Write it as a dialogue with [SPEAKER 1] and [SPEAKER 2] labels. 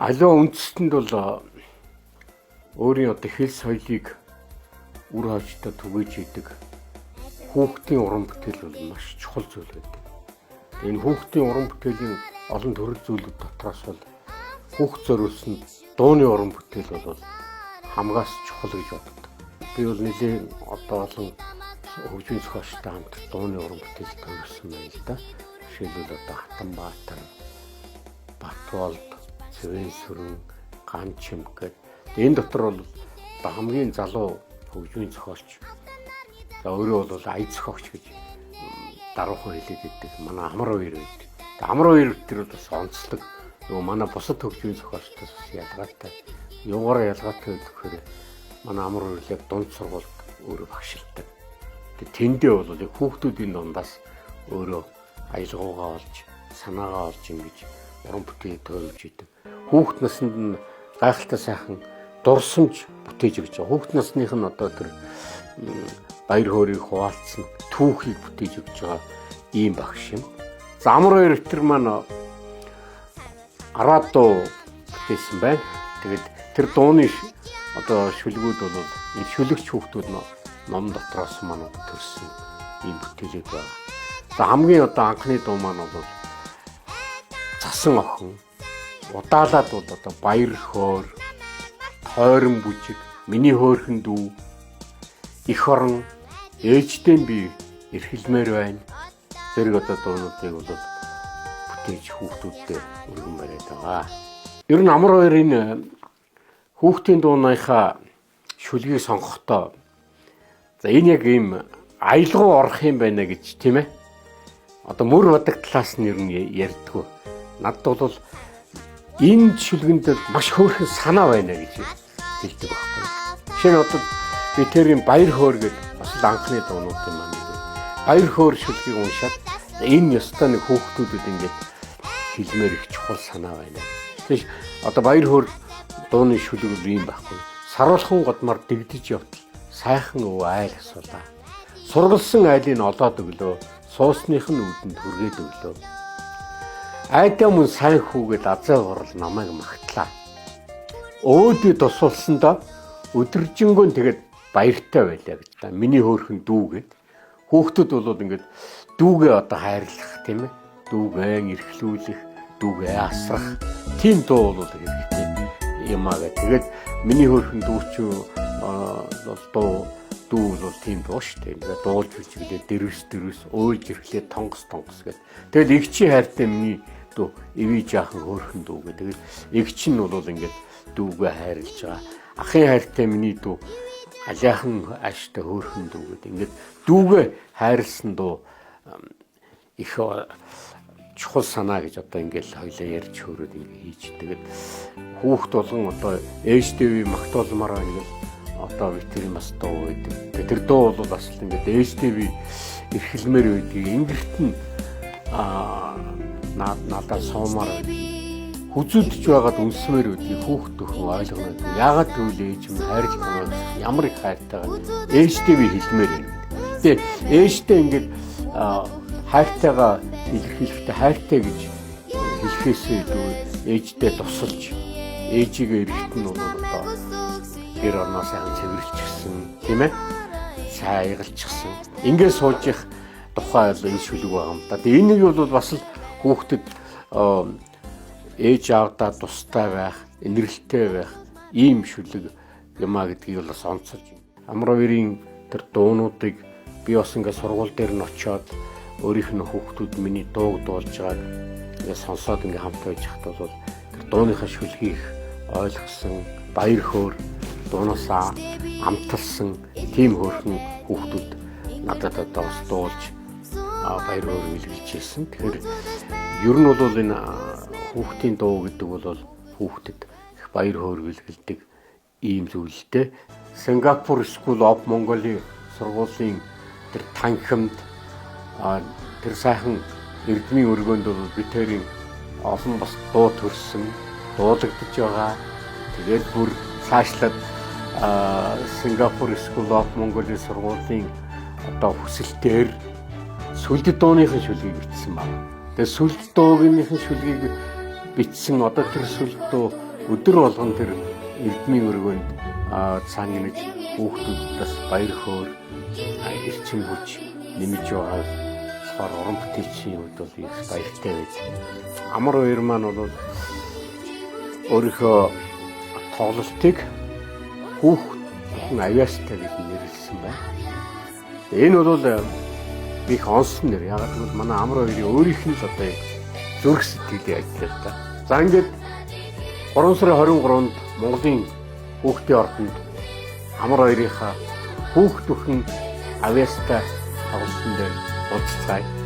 [SPEAKER 1] Аливаа үндэстэнд бол өөрийн одоо хэл соёлыг үр хойчтой түгээж идэг хүүхдийн уран бүтээл бол маш чухал зүйл байдаг. Энэ хүүхдийн уран бүтээлийн олон төрөл зүйлүүд дотроос бол хүүхд зориулсан дууны уран бүтээл бол хамгаас чухал гэж боддог. Би бол нэлийн одоо олон хөгжмийн зохиолчтой хамт дууны уран бүтээл төрүүлсэн байна л да. Жишээлбэл одоо Хатанбаатар, Батболд, Цэвэнсүрэн, Ганчим гэдэг. Энэ дотор бол одоо хамгийн залуу хөгжмийн зохиолч. За өөрөө бол ая зохиогч гэж даруухан хэлээд байдаг. Манай Амар хоёр байдаг. Амар хоёр тэр бол бас онцлог. Нөгөө манай бусад хөгжмийн зохиолчдоос ялгаатай. Юугаараа ялгаатай гэхээр манай Амар хоёр яг дунд сургуульд өөрөө багшилдаг. Тэндээ бол яг хүүхдүүдийн дундаас өөрөө аялгаугаа олж, санаагаа олж ингэж уран бүтээл төрүүлж идэг. Хүүхд наснд нь гайхалтай сайхан дурсамж бүтээж өгч байгаа. Хүүхд насных нь одоо тэр баяр хөөргийг хуваалцсан түүхийг бүтээж өгч байгаа ийм багш юм. За Амар хоёр тэр маань арадуу бүтээсэн байна. Тэгээд тэр дууны одоо шүлгүүд бол энэ шүлэгч хүүхдүүд ном дотроос маань төрсэн ийм бүтээлэг байна. За хамгийн одоо анхны дуу маань бол Цасан охин, удаалаад бол одоо баяр хөөр, тойрон бүжиг, миний хөөрхөн дүү, их орон, ээжтэй би эрхэлмээр байна. Зэрэг одоо дуунуудыг бол бүтээж хүүхдүүдтэй өргөн бариад байгаа. Ер нь Амар хоёрын хүүхдийн дууныхаа шүлгийг сонгохдоо за энэ яг ийм аялгау орох юм байна гэж тийм ээ. Одоо мөр бадаг талаас нь ер нь ярьдгүү. Надад бол энэ шүлгэнд маш хөөрхөн санаа байна гэж хэлдэг байхгүй. Жишээ нь одоо би тэрийн баяр хөөр гэдэг бас анхны дуунуудын маань нэг. Баяр хөөр шүлгийг уншаад энэ ёстой нэг хүүхдүүдэд ингэж хэлмээр их чухал санаа байна. Тэгэхээр одоо баяр хөөр дууны шүлэг ийм байхгүй. Саруулхан годмар дэгдэж явтал сайхан өв айл асуулаа. Сургалсан айлыг олоод өглөө, суусных нь үүдэнд хүргээд өглөө. Айдаа мөн сайн хүүгээд азаа горол намайг магтлаа. Өөдөө тусуулсандаа өдөржингөө тэгээд баяртай байлаа гэж та. Миний хөөрхөн дүүгээд. Хүүхдүүд бол ингээд дүүгээ одоо хайрлах тийм ээ. Дүүгээ эрхлүүлэх, дүүгээ асрах. Тийм дуу бол хэрэгтэй юм аа гэх. Тэгээд миний хөөрхөн дүү ч дүү бол тийм дуу шүү дээ. Ингээд дуулж хүчгэлээ дэрвс уйлж ирэхлээр тонгос гэдэг. Тэгэл игчийн хайртай миний дүү эвий жаахан хөөрхөн дүү гэдэг. Игч нь бол ингээд дүүгээ хайрлаж байгаа. Ахын хайртай миний дүү алиахан ааштай хөөрхөн дүү гэдэг. Ингээд дүүгээ хайрлсан дуу их чухал санаа гэж одоо ингээд хоёлаа ярьж хөөрөөд ингээд хийж. Тэгээд хүүхд болгон одоо ээжтэйг магтуулмаар ингээд одоо витрин бас дуу байдаг. Тэр дуу бол бас л ингээд ээжтэйг эрхэлмээр байдгийг ингэрт нь надад суумаар хүзүүлж байгаад үнсмээр байдгийг хүүхд төхөн ойлгоно. Яагаад гэвэл ээж минь хайрлаж байгаа ямар их хайртайгаа ээжтэйг хэлмээр байна. Тэгээ ээжтэй ингээд хайртайгаа илэрхийлэхдээ хайртай гэж хэлэхээсээ илүү ээжтэй тусалж ээжигээ эрэхт нь бол одоо гэр орноо сайхан цэвэрлчихсэн тийм ээ. Сайн аягалчихсан. Ингээд сууж их тухай бол энэ шүлэг байгаа юм да. Тэгээ энийг бол бас л хүүхдэд ээж аавдаа тустай байх, инэрэлтэй байх ийм шүлэг юмаа гэдгийг бол бас онцолж байна. Амар хоёрын тэр дуунуудыг би бас ингээд сургууль дээр нь очиод өөрийнх нь хүүхдүүд миний дууг дуулж байгааг ингээд сонсоод ингээд хамт байж хат бол тэр дууныхаа шүлгийг ойлгосон, баяр хөөр дуунасаа амталсан тийм хөөрхөн хүүхдүүд надад одоо бас дуулж баяр хөөр илэрхийлжсэн. Тэгэхээр ер нь бол энэ хүүхдийн дуу гэдэг бол хүүхдэд их баяр хөөр илэрхийлдэг ийм зүйлтэй. Singapore School of Mongolia сургуулийн тэр танхимд тэр сайхан эрдмийн өргөөнд бол битэрийн олон бас дуу төрсөн, дуулагдж байгаа. Тэгээд бүр цаашлаад Singapore School of Mongolia сургуулийн одоо хүсэлтээр сүлд дууныхын шүлгийг бичсэн байна. Тэгээд сүлд дууныхын шүлгийг бичсэн одоо тэр сүлд дуу өдөр болгон тэр эрдмийн өргөнд цаангинаж хүүхдүүдээс баяр хөөр эрчим хүч нэмж байгаа болохоор уран бүтээлчийн хувьд бол их баяртай байж. Амар хоёр маань бол өөрийнхөө тоглолтыг хүүхдэн авьяастай гэж нэрлэсэн байна. Энэ бол их онсон нэр. Яг л манай амар хоёрын өөрийнх нь л одоо зүрх сэтгэлээ ажиллаж та. За ингээд 3 сарын 23-нд Монголын хүүхдийн ордонд амар хоёрынхаа хүүхд бүхэн авьяастай тоглолтын дээр уулзцаая.